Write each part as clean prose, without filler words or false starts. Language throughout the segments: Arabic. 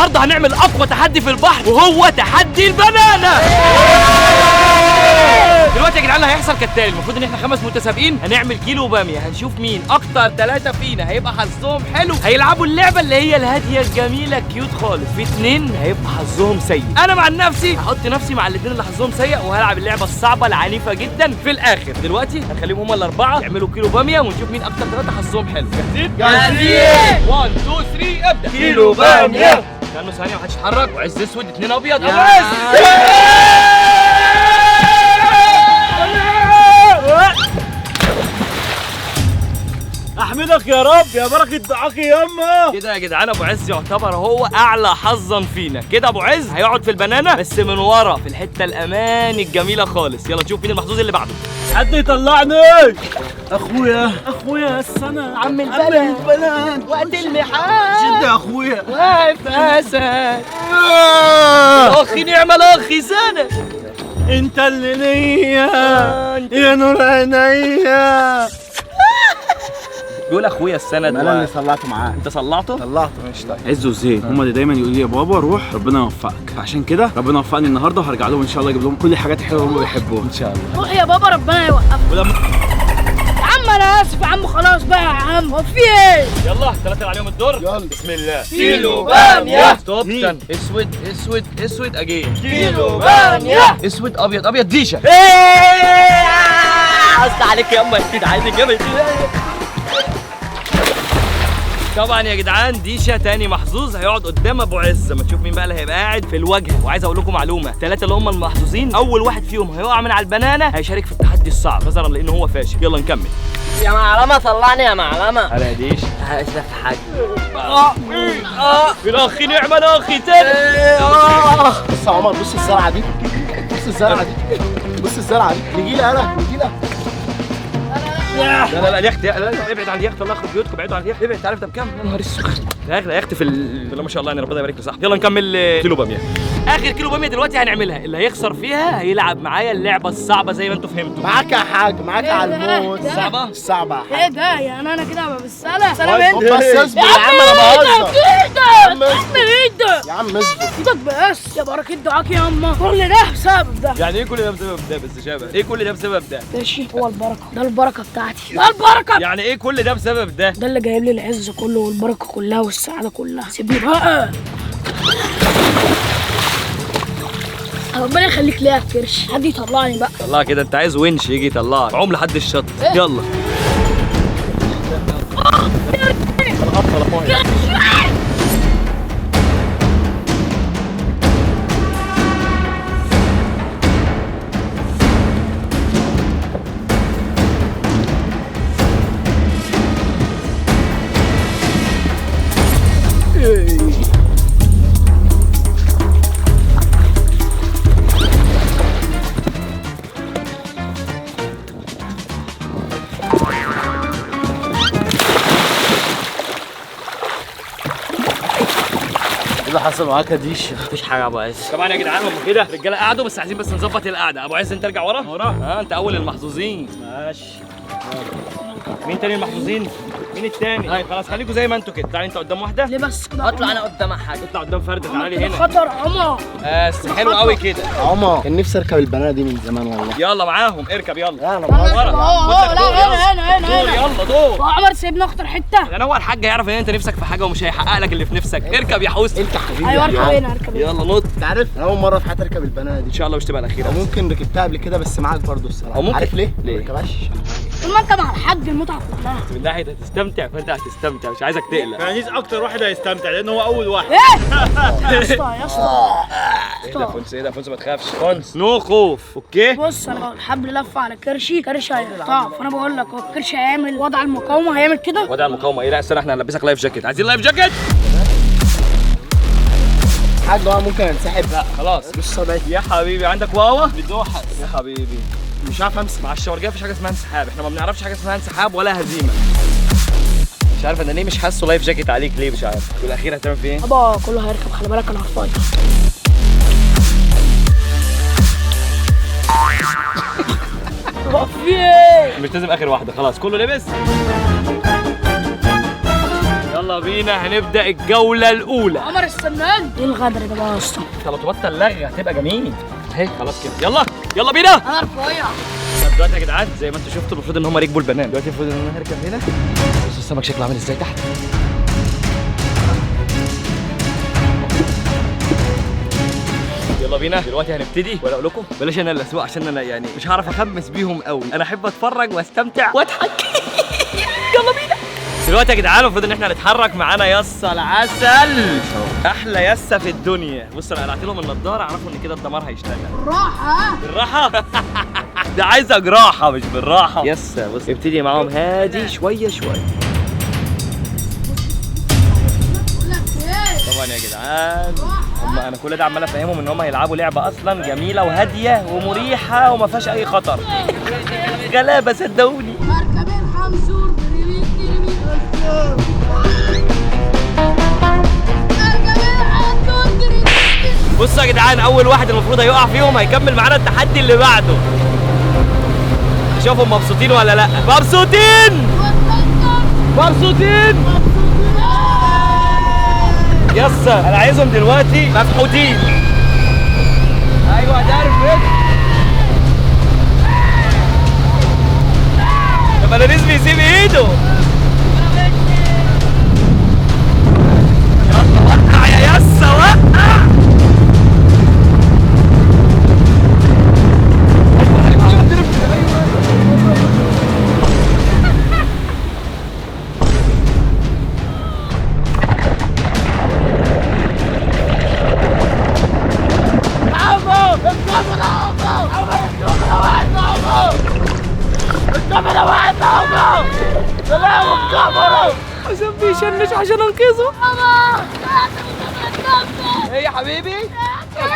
النهارده هنعمل اقوى تحدي في البحر، وهو تحدي البنانه. دلوقتي يا جدعان اللي هيحصل كالتالي، المفروض ان احنا 5 متسابقين هنعمل كيلو باميه، هنشوف مين اكتر 3 فينا هيبقى حظهم حلو هيلعبوا اللعبه اللي هي الهاديه الجميله الكيوت خالص، في 2 هيبقى حظهم سيء. انا مع نفسي هحط نفسي مع الاثنين اللي حظهم سيء، وهلعب اللعبه الصعبه العنيفه جدا في الاخر. دلوقتي هنخليهم هما ال4 يعملوا كيلو باميه، ونشوف مين اكتر 3 حظهم حلو. جاهزين؟ جاهزين. 1 2 3 ابدا. كيلو باميه. كانوا ثانيه محدش يتحرك، وعز اسود 2 ابيض. احمدك يا رب يا بركه دعاك ياما. كده يا جدعان ابو عز يعتبر هو اعلى حظا فينا. كده ابو عز هيقعد في البنانه بس من ورا في الحته الامان الجميله خالص. يلا نشوف مين المحظوظ اللي بعده. حد يطلعني. اخويا السنه عم البلد وقت المحال. شد يا اخويا. واقف اسد اخي نعم الاخي سنه. انت اللي ليا يا نور عينيا. بيقول اخويا السند. انا اللي صلعته معاه. انت صلعته؟ صلعته. ماشي طيب. عز وزين هما اللي دايما يقولوا لي يا بابا روح ربنا يوفقك، عشان كده ربنا وفقني النهارده، وهرجع لهم ان شاء الله اجيب لهم كل الحاجات الحلوه اللي هم بيحبوها ان شاء الله. روح يا بابا ربنا يوقفك. يا عم انا اسف يا عم، خلاص بقى يا عم، هو في ايه؟ يلا 3 اللي عليهم الدور. يلا بسم الله. كيلو باميه. ستوب. استنى. اسود اسود اسود اجين. كيلو باميه. اسود ابيض ابيض ديشه. قصد عليك يا اما اكيد عايزك جامد. طبعا يا جدعان ديشا تاني محظوظ هيقعد قدام ابو عز. ما تشوف مين بقى اللي هيبقى قاعد في الواجهه. وعايز اقول لكم معلومه، 3 اللي هم المحظوظين اول واحد فيهم هيقع من على البنانه هيشارك في التحدي الصعب نظرا لانه هو فاشل. يلا نكمل. يا معلمة طلعني يا معلمة. على ديش هشرب حاجة. الاخ نعم الاخي تاني. بص يا عمر، بص الزرعه دي، بص الزرعه دي، بص الزرعه دي. نجي لها نجي لها. لا لا لا اليخت، لا لا ابعد عن اليخت، الله يخرب بيوتكم، ابعدوا عن اليخت. ابعد. تعرف ده بكام؟ يا نهار اسود. ده اغلى يخت في الله ما شاء الله يعني، ربنا يبارك له. صح يلا نكمل. كيلو باميه. اخر كيلو باميه دلوقتي هنعملها، اللي هيخسر فيها هيلعب معايا اللعبه الصعبه زي ما انتوا فهمتوا. معاك يا حاج، معاك على الموت. صعبه؟ الصعبه يا ايه حاج. ده يعني انا كده هبقى بالسلام؟ سلام انت بس اصبر يا عم انا بهزر. ايدك يا عم اصبر. ايدك بس يا بركة دعاك يا اما. كل ده بسبب ده. يعني ايه كل ده بسبب ده بس شباب؟ ايه كل ده بسبب ده؟ ماشي، هو البركة ده، البركة بتاعتي، ده البركة. يعني ايه كل ده بسبب ده؟ ده اللي جايب لي العز كله والبركة كلها والسعادة كلها. سيبني بقى. ربنا يخليك ليا يا كرش. حد يطلعني بقى. طلعها كده، انت عايز ونش يجي يطلعك. عوم لحد الشط. يلا. ايه اللي حصل معاك يا ديش؟ مفيش حاجة يا ابو عز. طبعا يا جدعان هم كده الرجاله قعدوا، بس عايزين بس نظبط القعده. ابو عز انت ارجع ورا. انت اول المحظوظين. ماشي. مين تاني المحظوظين؟ مين التاني؟ طيب خلاص خليكوا زي ما انتوا كده. تعالى انت قدام واحده. ليه بس كده؟ اطلع انا قدام حاجة. اطلع قدام فرده. تعالى كده هنا. خطر عمر. بس حلو قوي كده. عمر كان نفسي اركب البنانه دي من زمان والله. يلا معاهم اركب يلا. لا انا لا بهزر. لا هنا دور يلا دور. عمر سيبني اختار حتة. انا هو الحاج هيعرف ان انت نفسك في حاجه ومش هيحقق لك اللي في نفسك. اركب يا حوس. انت حبيبي ايوه يا اركب عم. هنا، اركب هنا. يلا نط. انت عارف انا اول مره في حياتي اركب البنانه دي. ان شاء الله مش تبقى الاخيره. ممكن ركبتها قبل كده بس معاك برضه الصراحه. أو ممكن. عارف ليه؟ ليه؟ ما ركبهاش. طول ما انت مع الحاج المتعة كلها. من ناحيه هتستمتع فانت هتستمتع، مش عايزك تقلق. فانيس اكتر واحد هيستمتع لان هو اول واحد. يا اسطى يا اسطى. ايه ده فونس؟ ايه ده فونس؟ ما تخافش فونس، نو خوف. اوكي بص انا الحبل لف على كرشي، كرشي هيقطع، فانا بقول لك هو الكرشي هيعمل وضع المقاومه، هيعمل كده. وضع المقاومه ايه؟ لا استنى احنا هنلبسك لايف جاكيت. عايزين لايف جاكيت؟ حاج هو ممكن انسحب. لا خلاص. مش صدقني. يا حبيبي عندك واوا بتوحش يا حبيبي. مش عارف امسك. مع الشورجيه مفيش حاجه اسمها انسحاب. احنا ما بنعرفش حاجه اسمها انسحاب ولا هزيمه. مش عارف انا ليه مش حاسه لايف جاكيت عليك ليه، مش عارف. والاخير هتعمل فيه ايه؟ بابا كله هيركب، خلي بالك انا هفايت. في ايه؟ مش لازم اخر واحده. خلاص كله لبس. يلا يلا بينا هنبدا الجوله الاولى. عمر السمان ايه الغدر ده بقى يا اسطى؟ انت لو تبطل لغي هتبقى جميل اهي. خلاص كده يلا بينا. انا رفيع. طب دلوقتي يا جدعان زي ما انتوا شفتوا المفروض ان هم ركبوا البنان، دلوقتي المفروض ان انا هركب هنا. بص السمك شكله عامل ازاي تحت. يلا بينا دلوقتي هنبتدي، ولا اقول لكم بلاش انا اللي اسوق عشان انا يعني مش هعرف اخمس بيهم قوي، انا احب اتفرج واستمتع واضحك. يلا بينا دلوقتي يا جدعان المفروض ان احنا نتحرك. معانا يسا العسل، احلى يسا في الدنيا. بص انا قلعت لهم النضاره عرفوا ان كده الدمار هيشتغل. راحة بالراحه ده عايزه جراحه مش بالراحه. يسا بص ابتدي معاهم هادي شويه شويه. طبعا يا جدعان انا كل ده عمال افهمهم ان هم هيلعبوا لعبه اصلا جميله وهاديه ومريحه وما فيهاش اي خطر. غلابه صدقوني. مركبين حمزور بصوا يا جدعان اول واحد المفروض هيقع فيهم هيكمل معانا التحدي اللي بعده. شوفهم مبسوطين ولا لا؟ مبسوطين مبسوطين. يسا انا عايزهم دلوقتي مفحوطين. ايوه ده عارف. طب انا لازم يسيب ايده. يلا وقع يا يسا وقع. عشان بيشنش عشان انقذه. ايه يا حبيبي؟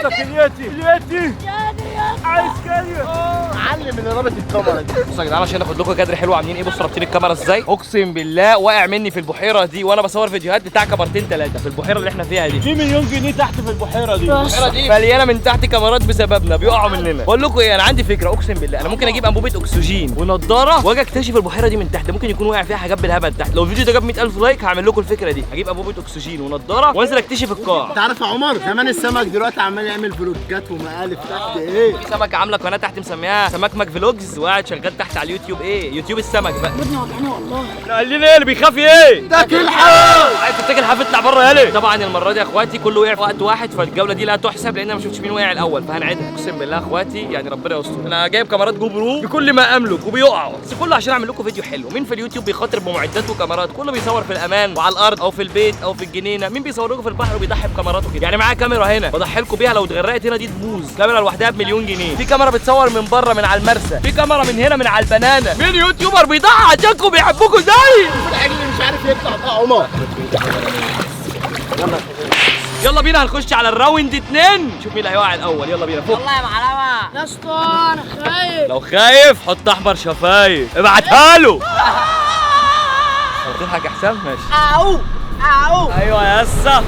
كلياتي عايز كليه. علم اللي رابط الكاميرا دي. بصوا يا جدعان عشان ناخد لكم كادر حلو عاملين ايه. بصوا رابطين الكاميرا ازاي. اقسم بالله واقع مني في البحيره دي وانا بصور فيديوهات بتاع كاميرتين ثلاثه في البحيره اللي احنا فيها دي. في مليون جنيه تحت في البحيره دي. البحيره دي مليانه من تحت كاميرات بسببنا بيقعوا مننا. بقول لكم ايه انا عندي فكره اقسم بالله انا ممكن اجيب انبوبه اكسجين ونضاره واجي اكتشف البحيره دي من تحت. ممكن يكون واقع فيها حاجات بالهبل تحت. لو الفيديو ده جاب 100,000 لايك هعمل لكم الفكره دي. هجيب انبوبه اكسجين ونضاره وانزل اكتشف القاع. انت عارف يا عمر زمان السمك دلوقتي عمال يعمل فلوجات ومقالب تحت ايه. في سمكه عامله قناه تحت مسميها سمكمك فلوجز وقاعد شغال تحت على اليوتيوب. ايه يوتيوب السمك بقى. ودني وجعاني والله. قال لنا ايه اللي بيخاف ايه؟ تاكل حاجه. عايز تتاكل حاف اطلع بره يالا. طبعا المره دي يا اخواتي كله وقع في وقت واحد فالجوله دي لا تحسب لان انا ما شفتش مين وقع الاول فهنعيدها. اقسم بالله يا اخواتي يعني ربنا يستر. انا جايب كاميرات جو برو بكل ما املك وبيقعوا بس كله عشان اعمل لكم فيديو حلو. مين في اليوتيوب بيخاطر بمعدات وكاميرات؟ كله بيصور في الامان وعلى الارض او في البيت او في الجنينه. مين بيصور لكم في البحر وبيضحي بكاميراته كده؟ يعني معايا كاميرا هنا بضحي لكم بيها لو اتغرقت هنا دي تبوظ. كاميرا لوحدها بمليون جنيه. في كاميرا بتصور من بره من على المرسى. في كاميرا من هنا من على البنانه. مين يوتيوبر بيضحي عشانكم بيحبوكوا زي العجل مش عارف يطلع ده عمر. يلا بينا هنخش على الراوند 2 شوف مين اللي هيقع الاول. يلا بينا فوق. والله يا معلمة. يا اسطى انا خايف. لو خايف حط احمر شفايف ابعتها له. تضحك يا حسام ماشي. او ايوه يا اسطى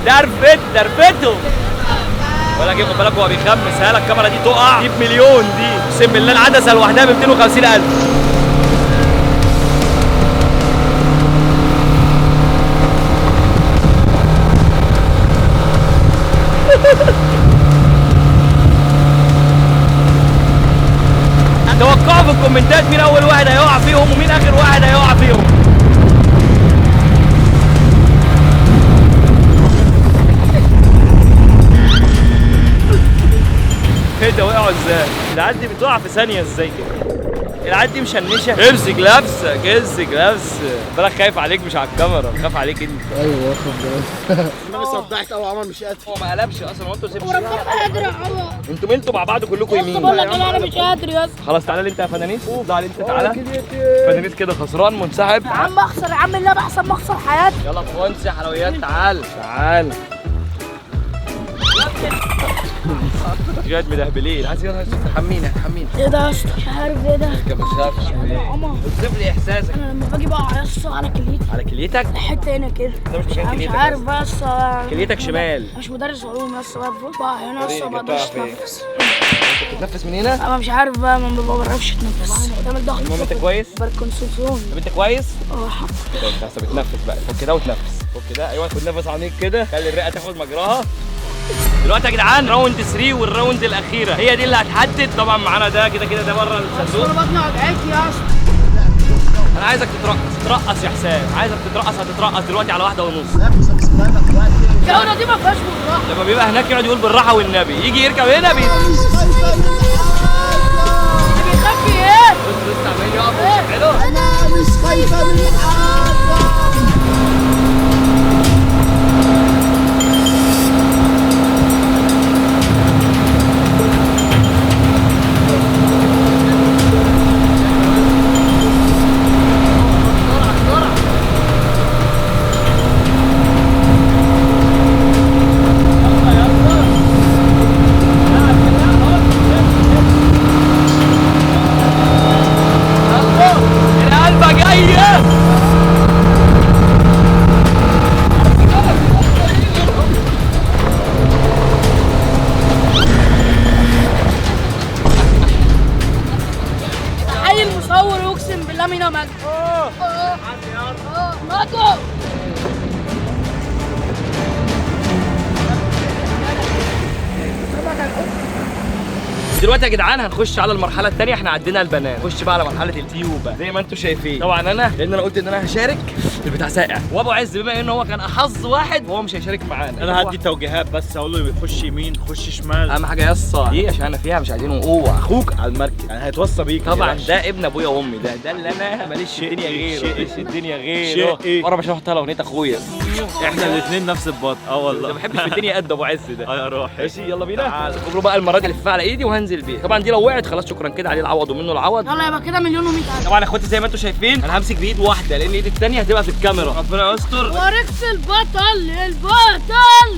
درفته ولا جيب بالك هو بيخمس. هلا الكاميرا دي تقع دي بمليون دي. اقسم بالله العدسه لوحدها ب 250,000. توقعوا في الكومنتات مين اول واحد هيقع فيهم ومين اخر واحد هيقع فيهم. ايه ده وقعوا ازاي؟ العيال دي بتقع في ثانيه ازاي كده؟ العيال دي مشنشه. امسك نفسك بالك خايف عليك مش على الكاميرا خايف عليك انت. ايوه واخد بالك. انا صدعت قوي عمر مش قادر. هو ما قلبش اصلا هو انتوا سيبوا وربنا قادر يا عمر. انتوا مع بعض كلكم يا يمين. اسطى بقول لك انا مش قادر يا اسطى. خلاص تعالى انت يا فنانيس. تعالى انت تعالى. فنانيس كده خسران منسحب. يا عم اخسر يا عم النبي احسن ما اخسر حياتي. يلا فوانسي حلويات تعال جد مدهبلين. عايز يلا حمينا حمينا. ايه ده يا اسطى؟ مش عارف ايه ده. ما تخافش. ماما اوصف لي احساسك انا لما باجي بقى يا اسطى على كليتي على كليتك. الحته هنا كده. ده مش مكان مش كليتك. عارف بقى يا اسطى. كليتك شمال. مش مدرس علوم يا اسطى بقى هنا يا اسطى ما بقدرش اتنفس. انت بتتنفس من هنا؟ انا مش عارف بقى ما بعرفش اتنفس. بعمل ضغط. المهم انت كويس؟ بالكونسنترون. طب انت كويس؟ اه طيب بس بتنفس بقى. فك ده وتنفس. فك ده ايوه خد نفس عميق كده. خلي الرئه تاخد مجراها. دلوقتي يا جدعان راوند 3 والراوند الاخيره هي دي اللي هتحدد. طبعا معانا ده كده كده ده بره الصندوق. انا بطني وجعتني يا اسطى. انا عايزك تترقص يا حسام. عايزك تترقص. هتترقص دلوقتي على 1:30. الجوله دي ما فيهاش بالراحه. لما بيبقى هناك يقعد يقول بالراحه والنبي يجي يركب هنا بيخاف ايه؟ بص عمال يقف ويشغله. انا مش خايفه من حاجه. القلبه جايه. حي المصور اقسم بالله مين مجد. مجد. دلوقتي يا جدعان هنخش على المرحله الثانيه. احنا عدينا البنان. نخش بقى على مرحله التيوبه زي ما انتم شايفين. طبعا لان انا قلت ان انا هشارك البتاع ساقع. وابو عز بما ان هو كان احظ واحد هو مش هيشارك معانا. انا هدي توجيهات بس هقول له يخش يمين خش شمال. اهم حاجه يسا دي عشان انا فيها مش عايزينه اوعى. اخوك على المركب يعني هيتوصى بيك. طبعا ده ابن ابويا وامي. ده اللي انا ماليش في الدنيا غيره. ماليش في الدنيا غيره. شيء ايه؟ مره مش هحط اغنيه اخويا. احنا الاثنين نفس البط. والله ما بحبش في الدنيا قد ابو عز ده. يا روحي. ماشي يلا بينا. كبروا بقى المره دي الفها على ايدي وهنزل بيها. طبعا دي لو وقعت خلاص شكرا كده عليه العوض ومنه العوض. يلا يبقى كده 1,100,000. طبعا يا اخواتي زي ما انتم شايفين انا همسك بايد واحده لان ايدي الثانيه هتبقى في الكاميرا. ربنا يستر. وركس البطل.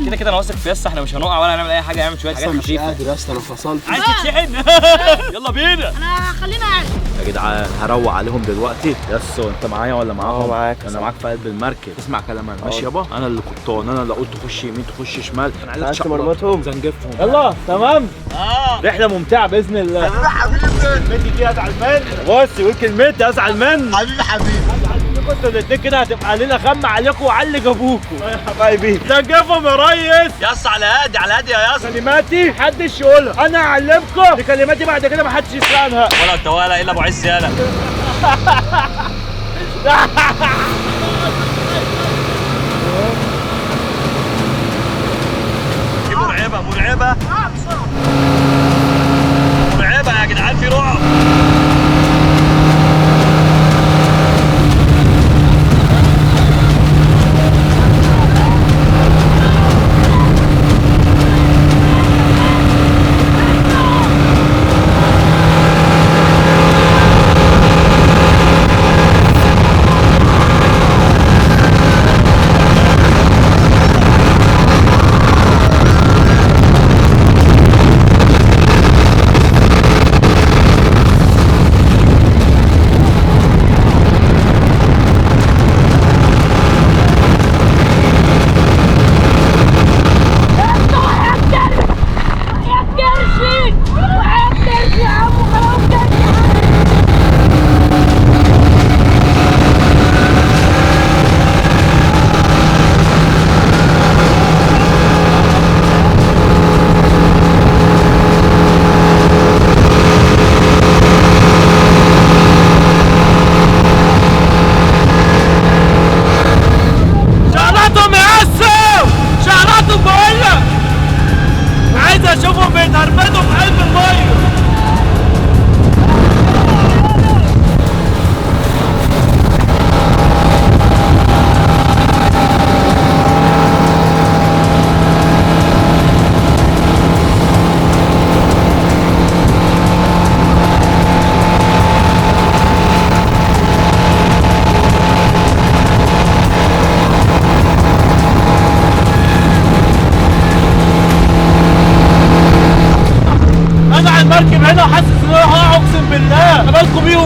كده كده انا واثق في يسا. احنا مش هنقع ولا هنعمل اي حاجه. هنعمل شويه حاجات مش خفيفه. قادر يا اسطى انا فصلت. عايز تتشحن. يلا بينا. انا خلينا قاعد. يا جدعان هروق عليهم دلوقتي. يسو انت معايا ولا معاهم؟ معاك. انا معاك في قلب المركب. اسمع كلام انا ماشي يابا. انا اللي قبطان. انا اللي قلت تخش يمين تخش شمال. انا عايز مرمطهم زنجفهم. يلا تمام. رحله ممتعه باذن الله. كلمتي دي ازعل من بص قول كلمتي ازعل من حبيبي كنتوا الاثنين كده هتبقى علينا خم عليكم وعلى اللي جابوكم يا حبايبي. زنجفهم يا ريس. يس على هادي على هادي يا يس. كلماتي محدش يقولها. انا اعلمكم. دي كلماتي بعد كده محدش يسرقها. ولا انت ولا الا ابو عز يالا. دي مرعبه مرعبه مرعبه يا جدعان. في رعب.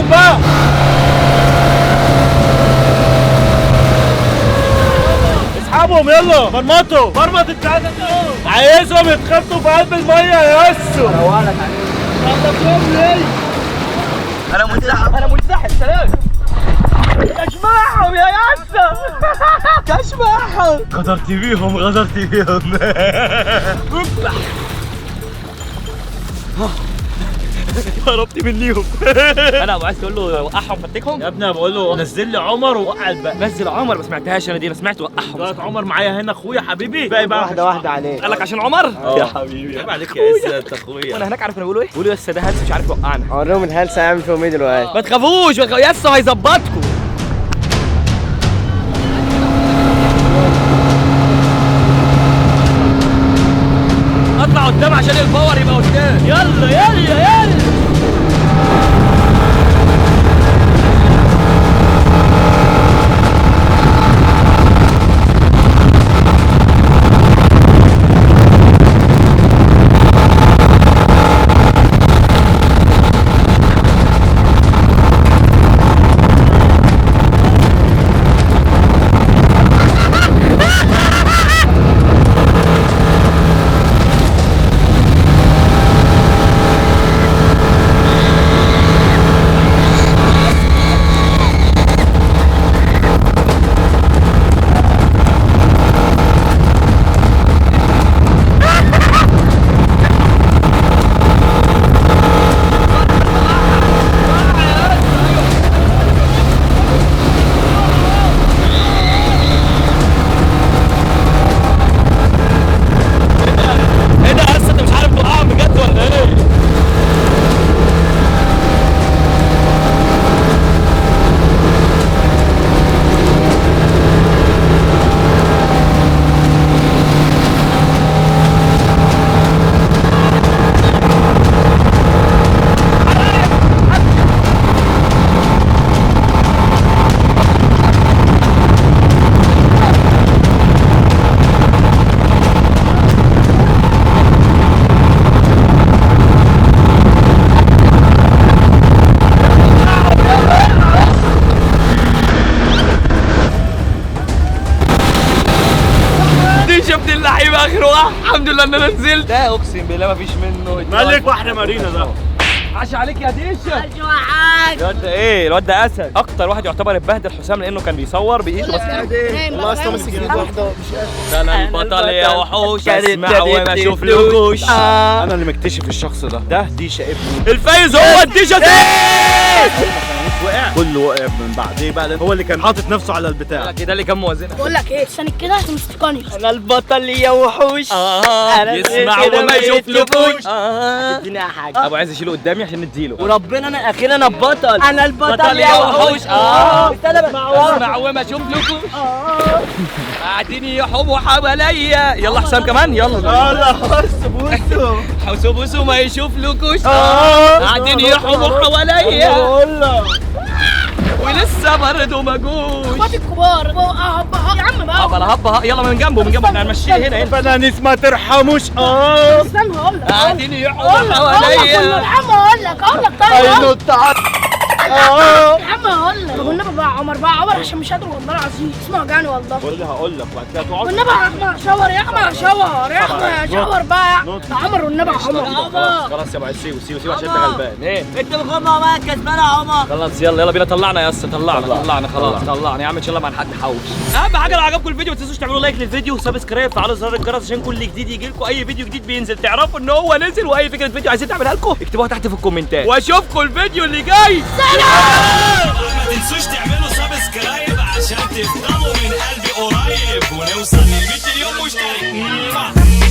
اسحبهم بقى. اسحبهم يلا، مرمطوا مرمط الثلاثه دول، عايزهم يتخبطوا في قلب الميه يا يسو. روقلك عليهم. انا منسحب سلام. كشمعهم يا ياسر. كشمعهم. غدرت بيهم. هربت منيهم. انا ابو عايز تقول له وقعهم فتكهم يا ابني بقول له نزل لي عمر ووقع الباقي. نزل عمر. ما سمعتهاش انا دي، انا سمعت وقعهم. دلوقتي عمر معايا هنا اخويا حبيبي، باقي بقى واحده واحده عليك. قال لك عشان عمر يا حبيبي. عيب عليك يا اسا انت اخويا. وانا هناك عارف انا بيقولوا ايه؟ بيقولوا يا ده هلس مش عارف يوقعنا. اوريهم الهلس هيعمل فيهم ايه دلوقتي. ما تخافوش ياسر هيظبطكم. اطلع قدام عشان الباور يبقى قدام. يلا. شفت اللعيبه اخر واحد. الحمد لله ان انا نزلت. ده اقسم بالله ما فيش منه. مالك بحر مارينا ده. عاش عليك يا ديشه. معاك. الواد ده ايه؟ الواد ده اسد. اكتر واحد يعتبر اتبهدل حسام لانه كان بيصور بايده بس. والله اصلا ماسك ايد واحده مش قادر. انا البطل يا وحوش اسمع وما اشوفلكوش. انا اللي مكتشف الشخص ده ديشه ابني. الفايز هو الديشه وقع كله وقع من بعد ايه بقى؟ هو اللي كان حاطط نفسه على البتاع كده اللي كان موازنها. بقول لك ايه، استنى كده تمسكني. انا البطل يا وحوش. يسمع وما يشوفلكوش. اديني حاجه. ابو عايز يشيله قدامي عشان نديله. وربنا انا اخيرا انا البطل. انا البطل يا وحوش. اسمع وما اشوفلكوش. قاعدين يحوموا حواليا. يلا حسام كمان يلا. حسوا بوسوا ما يشوفلكوش. قاعدين يحوموا حواليا ولسه برضه ما جوش. اخواتي الكبار يا عم بقى. هبه يلا من جنبه احنا هنمشيه هنا. فنانيس ما ترحموش. استنى هقول لك. قاعدين يحوموا حواليا. يا عم هقول لك طيب. يا عم هقول لك. طب والنبي بقى عمر عشان مش قادر والله العظيم. اسمع وجعني والله. والله هقول لك بعد كده تقعد. والنبي يا احمد شاور يا احمد شاور بقى يا عمر والنبي يا عمر. خلاص يا ابو عز سيبه عشان انت غلبان. ايه انت الغمه بقى كسبان يا عمر. خلاص يلا بينا طلعنا يا اسطى. طلعنا خلاص. طلعنا يا عم ان شاء الله ما حد حوش. اهم حاجه لو عجبكم الفيديو ما تنسوش تعملوا لايك للفيديو وسبسكرايب وفعلوا زر الجرس عشان كل جديد يجي لكم. اي فيديو جديد بينزل تعرفوا ان هو نزل. واي فكره فيديو عايزين نعملها لكم اكتبوها تحت في الكومنتات. واشوفكم الفيديو اللي جاي. سلام. ما تنسوش تعملوا سبسكرايب عشان تفضلوا من قلبي قريب ونوصل ل 100 مليون مشترك.